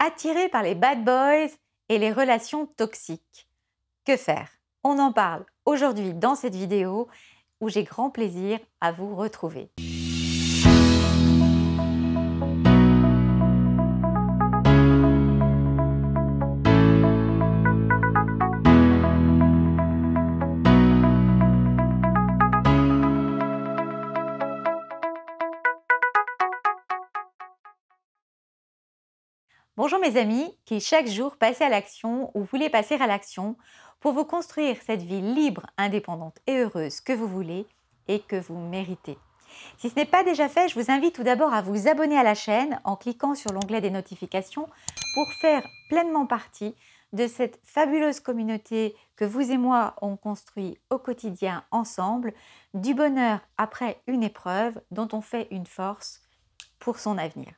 Attiré par les bad boys et les relations toxiques. Que faire? On en parle aujourd'hui dans cette vidéo où j'ai grand plaisir à vous retrouver. Bonjour mes amis qui chaque jour passez à l'action ou voulez passer à l'action pour vous construire cette vie libre, indépendante et heureuse que vous voulez et que vous méritez. Si ce n'est pas déjà fait, je vous invite tout d'abord à vous abonner à la chaîne en cliquant sur l'onglet des notifications pour faire pleinement partie de cette fabuleuse communauté que vous et moi on construit au quotidien ensemble, du bonheur après une épreuve dont on fait une force pour son avenir.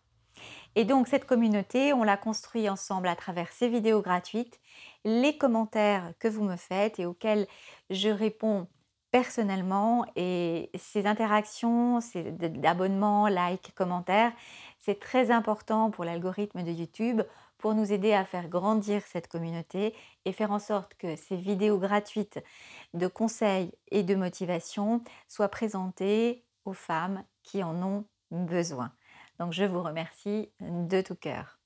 Et donc cette communauté, on l'a construit ensemble à travers ces vidéos gratuites, les commentaires que vous me faites et auxquels je réponds personnellement, et ces interactions, ces abonnements, likes, commentaires, c'est très important pour l'algorithme de YouTube pour nous aider à faire grandir cette communauté et faire en sorte que ces vidéos gratuites de conseils et de motivation soient présentées aux femmes qui en ont besoin. Donc je vous remercie de tout cœur.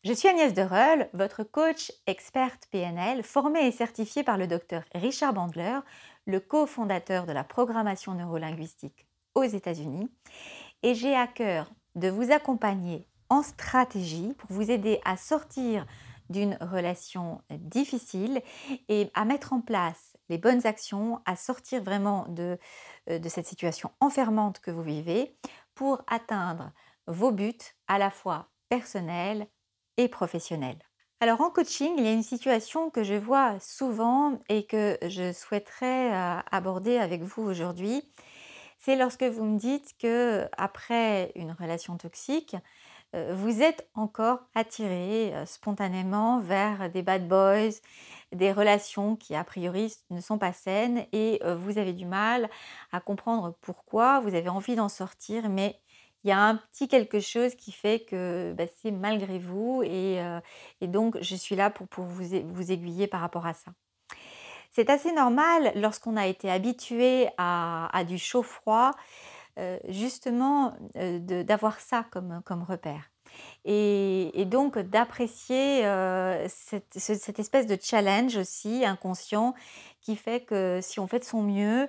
Je suis Agnès Dereul, votre coach experte PNL, formée et certifiée par le docteur Richard Bandler, le cofondateur de la programmation neurolinguistique aux États-Unis. Et j'ai à cœur de vous accompagner en stratégie pour vous aider à sortir d'une relation difficile et à mettre en place les bonnes actions, à sortir vraiment de cette situation enfermante que vous vivez pour atteindre vos buts à la fois personnels et professionnels. Alors en coaching, il y a une situation que je vois souvent et que je souhaiterais aborder avec vous aujourd'hui. C'est lorsque vous me dites que après une relation toxique, vous êtes encore attiré spontanément vers des bad boys, des relations qui a priori ne sont pas saines et vous avez du mal à comprendre pourquoi, vous avez envie d'en sortir, mais il y a un petit quelque chose qui fait que c'est malgré vous et donc je suis là pour vous aiguiller par rapport à ça. C'est assez normal lorsqu'on a été habitué à du chaud-froid, justement d'avoir ça comme repère. Et donc d'apprécier cette espèce de challenge aussi inconscient qui fait que si on fait de son mieux,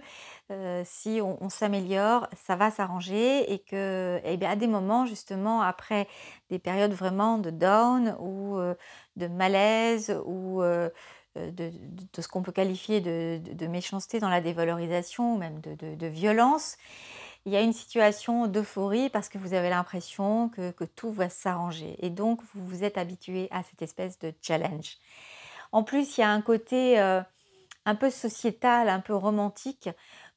si on s'améliore, ça va s'arranger et que et bien, à des moments justement après des périodes vraiment de down ou de malaise ou de ce qu'on peut qualifier de méchanceté dans la dévalorisation ou même de violence, il y a une situation d'euphorie parce que vous avez l'impression que tout va s'arranger et donc vous vous êtes habitué à cette espèce de challenge. En plus, il y a un côté un peu sociétal, un peu romantique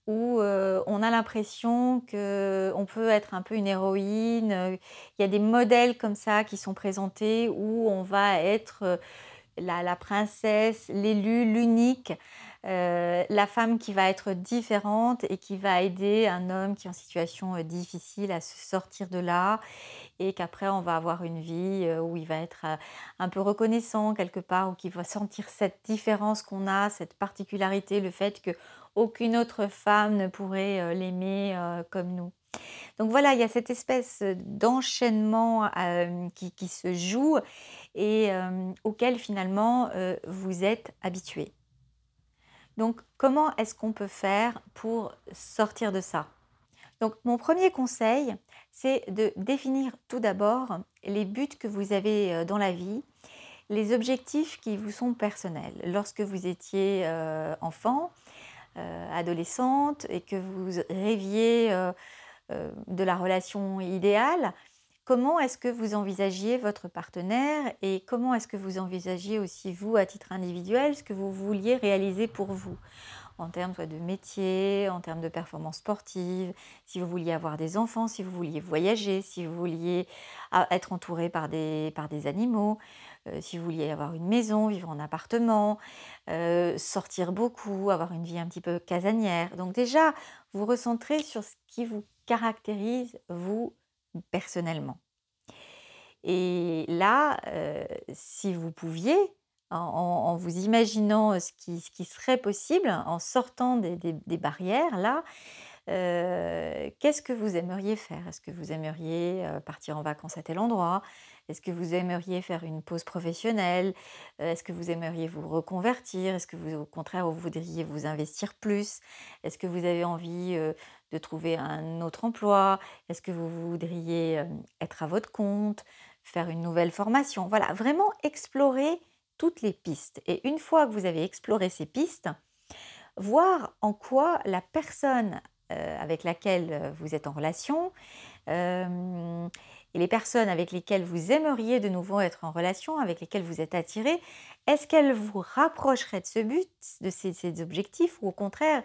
où on a l'impression qu'on peut être un peu une héroïne. Il y a des modèles comme ça qui sont présentés où on va être la princesse, l'élu, l'unique, la femme qui va être différente et qui va aider un homme qui est en situation difficile à se sortir de là et qu'après on va avoir une vie où il va être un peu reconnaissant quelque part, ou qu'il va sentir cette différence qu'on a, cette particularité, le fait que aucune autre femme ne pourrait l'aimer comme nous. Donc voilà, il y a cette espèce d'enchaînement qui se joue et auquel finalement vous êtes habitué. Donc comment est-ce qu'on peut faire pour sortir de ça? Donc mon premier conseil, c'est de définir tout d'abord les buts que vous avez dans la vie, les objectifs qui vous sont personnels. Lorsque vous étiez enfant, adolescente et que vous rêviez de la relation idéale, comment est-ce que vous envisagiez votre partenaire et comment est-ce que vous envisagiez aussi vous, à titre individuel, ce que vous vouliez réaliser pour vous? En termes soit de métier, en termes de performance sportive, si vous vouliez avoir des enfants, si vous vouliez voyager, si vous vouliez être entouré par des animaux, si vous vouliez avoir une maison, vivre en appartement, sortir beaucoup, avoir une vie un petit peu casanière. Donc déjà, vous recentrez sur ce qui vous caractérise, vous, personnellement. Et là, si vous pouviez, en vous imaginant ce qui serait possible, en sortant des barrières là, qu'est-ce que vous aimeriez faire? Est-ce que vous aimeriez, partir en vacances à tel endroit? Est-ce que vous aimeriez faire une pause professionnelle? Est-ce que vous aimeriez vous reconvertir? Est-ce que vous, au contraire, vous voudriez vous investir plus? Est-ce que vous avez envie, de trouver un autre emploi? Est-ce que vous voudriez, être à votre compte? Faire une nouvelle formation? Voilà, vraiment explorer toutes les pistes et une fois que vous avez exploré ces pistes, voir en quoi la personne, avec laquelle, vous êtes en relation, hem et les personnes avec lesquelles vous aimeriez de nouveau être en relation, avec lesquelles vous êtes attiré, est-ce qu'elles vous rapprocheraient de ce but, de ces objectifs ou au contraire,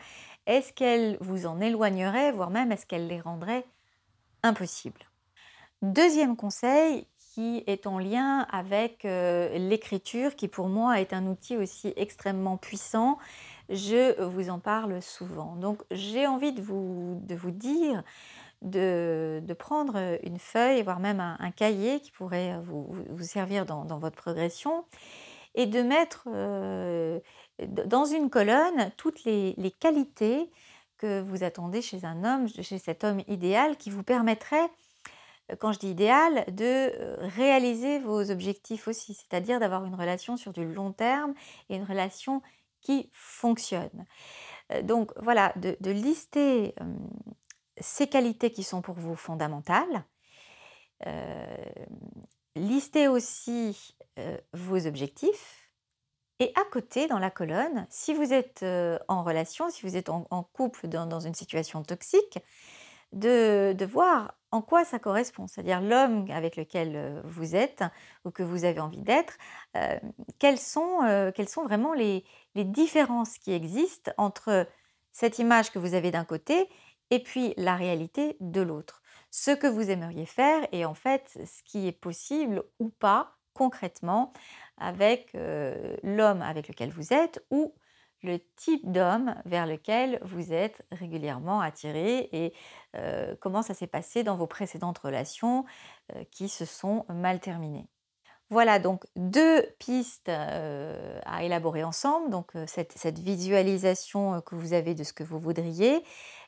est-ce qu'elles vous en éloigneraient, voire même est-ce qu'elles les rendraient impossibles? Deuxième conseil qui est en lien avec, l'écriture qui pour moi est un outil aussi extrêmement puissant. Je vous en parle souvent. Donc j'ai envie de vous dire de prendre, une feuille, voire même un cahier qui pourrait, vous servir dans votre progression et de mettre, dans une colonne toutes les qualités que vous attendez chez un homme, chez cet homme idéal qui vous permettrait, quand je dis idéal, de, réaliser vos objectifs aussi. C'est-à-dire d'avoir une relation sur du long terme et une relation qui fonctionne. Donc voilà, de lister, ces qualités qui sont pour vous fondamentales. Hem, Listez aussi, vos objectifs et à côté dans la colonne, si vous êtes, en relation, si vous êtes en couple dans une situation toxique, de voir en quoi ça correspond. C'est-à-dire l'homme avec lequel, vous êtes ou que vous avez envie d'être, quelles sont vraiment les différences qui existent entre cette image que vous avez d'un côté et puis la réalité de l'autre. Ce que vous aimeriez faire et en fait ce qui est possible ou pas concrètement avec, l'homme avec lequel vous êtes ou le type d'homme vers lequel vous êtes régulièrement attiré et comment ça s'est passé dans vos précédentes relations qui se sont mal terminées. Voilà donc 2 pistes, à élaborer ensemble, donc cette visualisation, que vous avez de ce que vous voudriez,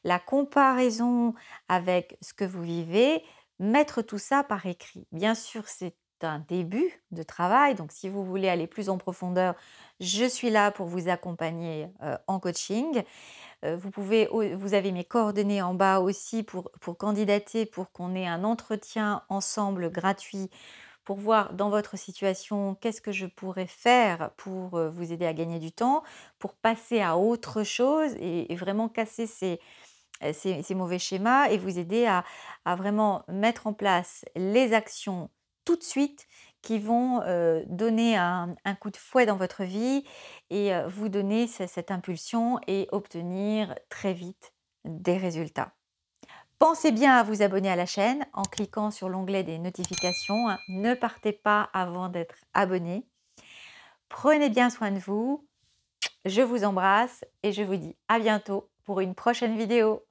la comparaison avec ce que vous vivez, mettre tout ça par écrit. Bien sûr, c'est un début de travail, donc si vous voulez aller plus en profondeur, je suis là pour vous accompagner, en coaching. Vous avez mes coordonnées en bas aussi pour candidater, pour qu'on ait un entretien ensemble gratuit pour voir dans votre situation qu'est-ce que je pourrais faire pour, vous aider à gagner du temps, pour passer à autre chose et vraiment casser ces mauvais schémas et vous aider à vraiment mettre en place les actions tout de suite qui vont, donner un coup de fouet dans votre vie et vous donner cette impulsion et obtenir très vite des résultats. Pensez bien à vous abonner à la chaîne en cliquant sur l'onglet des notifications, hein. Ne partez pas avant d'être abonné. Prenez bien soin de vous. Je vous embrasse et je vous dis à bientôt pour une prochaine vidéo.